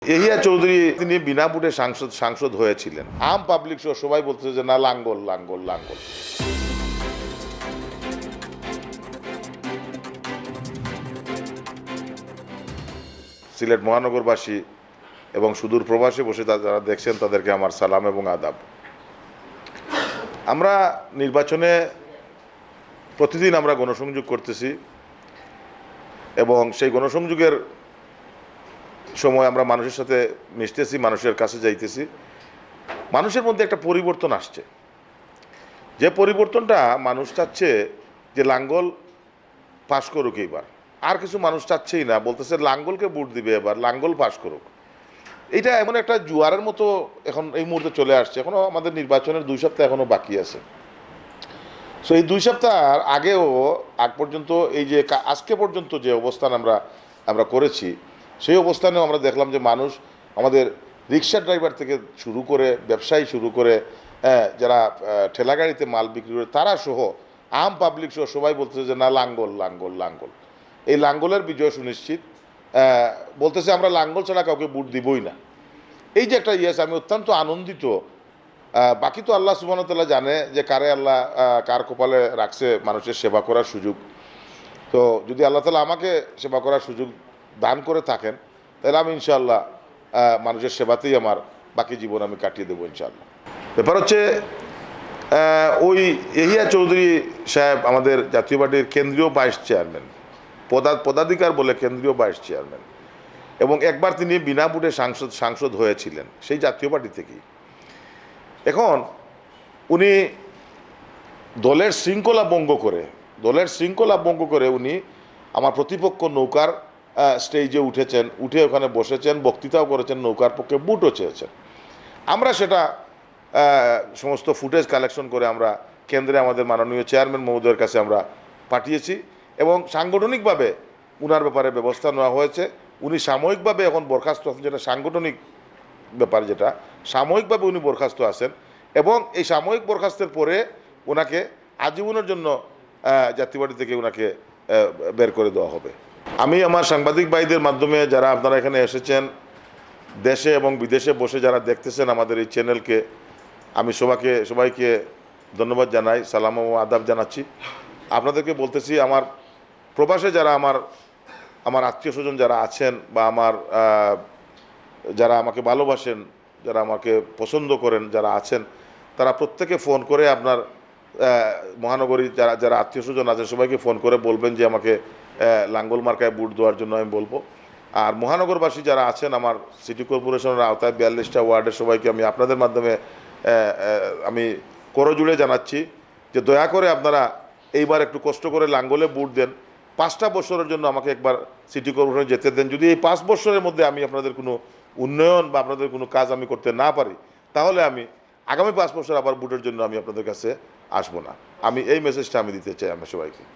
এহিয়া চৌধুরী তিনি বিনা ভোটে সাংসদ হয়েছিলেন। আম পাবলিক সহ সবাই বলতেছে যে না, লাঙ্গল লাঙ্গল লাঙ্গল। সিলেট মহানগরবাসী এবং সুদূর প্রবাসে বসে যারা দেখছেন তাদেরকে আমার সালাম এবং আদাব। আমরা নির্বাচনে প্রতিদিন আমরা গণসংযোগ করতেছি এবং সেই গণসংযোগের সময় আমরা মানুষের সাথে মিশতেছি, মানুষের কাছে যাইতেছি। মানুষের মধ্যে একটা পরিবর্তন আসছে, যে পরিবর্তনটা মানুষ চাচ্ছে যে লাঙ্গল পাশ করুক এইবার। আর কিছু মানুষ চাচ্ছেই না, বলতেছে লাঙ্গলকে ভোট দিবে এবার, লাঙ্গল পাশ করুক। এটা এমন একটা জুয়ারের মতো এখন এই মুহূর্তে চলে আসছে। এখনও আমাদের নির্বাচনের 2 সপ্তাহ এখনও বাকি আছে। সো এই 2 সপ্তাহ আগেও আগ পর্যন্ত এই যে আজকে পর্যন্ত যে অবস্থান আমরা করেছি, সেই অবস্থানেও আমরা দেখলাম যে মানুষ, আমাদের রিক্সা ড্রাইভার থেকে শুরু করে ব্যবসায়ী শুরু করে যারা ঠেলা গাড়িতে মাল বিক্রি করে তারা সহ আম পাবলিক সহ সবাই বলতেছে যে না, লাঙ্গল লাঙ্গল লাঙ্গল। এই লাঙ্গলের বিজয় সুনিশ্চিত। বলতেছে আমরা লাঙ্গল ছাড়া কাউকে ভোট দিবই না। এই যে একটা ইয়েস, আমি অত্যন্ত আনন্দিত। বাকি তো আল্লাহ সুবহানাহু ওয়া তাআলা জানে যে কারে আল্লাহ কার কপালে রাখছে মানুষের সেবা করার সুযোগ। তো যদি আল্লাহ তাআলা আমাকে সেবা করার সুযোগ দান করে থাকেন, তাহলে আমি ইনশাআল্লাহ মানুষের সেবাতেই আমার বাকি জীবন আমি কাটিয়ে দেবো ইনশাআল্লাহ। ব্যাপার হচ্ছে ওই এহিয়া চৌধুরী সাহেব আমাদের জাতীয় পার্টির কেন্দ্রীয় ভাইস চেয়ারম্যান, পদাধিকার বলে কেন্দ্রীয় ভাইস চেয়ারম্যান, এবং একবার তিনি বিনা ভোটে সাংসদ হয়েছিলেন সেই জাতীয় পার্টি থেকেই। এখন উনি দলের শৃঙ্খলা ভঙ্গ করে উনি আমার প্রতিপক্ষ নৌকার স্টেজে উঠে ওখানে বসেছেন, বক্তৃতাও করেছেন, নৌকার পক্ষে ভোটও চেয়েছেন। আমরা সেটা সমস্ত ফুটেজ কালেকশন করে আমরা কেন্দ্রে আমাদের মাননীয় চেয়ারম্যান মহোদয়ের কাছে আমরা পাঠিয়েছি এবং সাংগঠনিকভাবে উনার ব্যাপারে ব্যবস্থা নেওয়া হয়েছে। উনি সাময়িকভাবে এখন বরখাস্ত আছেন, যেটা সাংগঠনিক ব্যাপার, যেটা সাময়িকভাবে উনি বরখাস্ত আছেন এবং এই সাময়িক বরখাস্তের পরে ওনাকে আজীবনের জন্য জাতীয় পার্টি থেকে ওনাকে বের করে দেওয়া হবে। আমি আমার সাংবাদিক ভাইদের মাধ্যমে যারা আপনারা এখানে এসেছেন, দেশে এবং বিদেশে বসে যারা দেখতেছেন আমাদের এই চ্যানেলকে, আমি সবাইকে ধন্যবাদ জানাই, সালাম ও আদাব জানাচ্ছি। আপনাদেরকে বলতেছি, আমার প্রবাসে যারা আমার আত্মীয় স্বজন যারা আছেন বা যারা আমাকে ভালোবাসেন, যারা আমাকে পছন্দ করেন, যারা আছেন, তারা প্রত্যেকে ফোন করে আপনার মহানগরী যারা আত্মীয় স্বজন আছে সবাইকে ফোন করে বলবেন যে আমাকে লাঙ্গল মার্কায় ভোট দেওয়ার জন্য আমি বলবো। আর মহানগরবাসী যারা আছেন, আমার সিটি কর্পোরেশনের আওতায় 42টা ওয়ার্ডের সবাইকে আমি আপনাদের মাধ্যমে আমি করজোড়ে জানাচ্ছি যে দয়া করে আপনারা এইবার একটু কষ্ট করে লাঙ্গলে ভোট দেন। 5টা বছরের জন্য আমাকে একবার সিটি কর্পোরেশনে যেতে দেন। যদি এই 5 বছরের মধ্যে আমি আপনাদের কোনো উন্নয়ন বা আপনাদের কোনো কাজ আমি করতে না পারি, তাহলে আমি আগামী 5 বছর আবার ভোটের জন্য আমি আপনাদের কাছে আসবো না। আমি এই মেসেজটা আমি দিতে চাই আমার সবাইকে।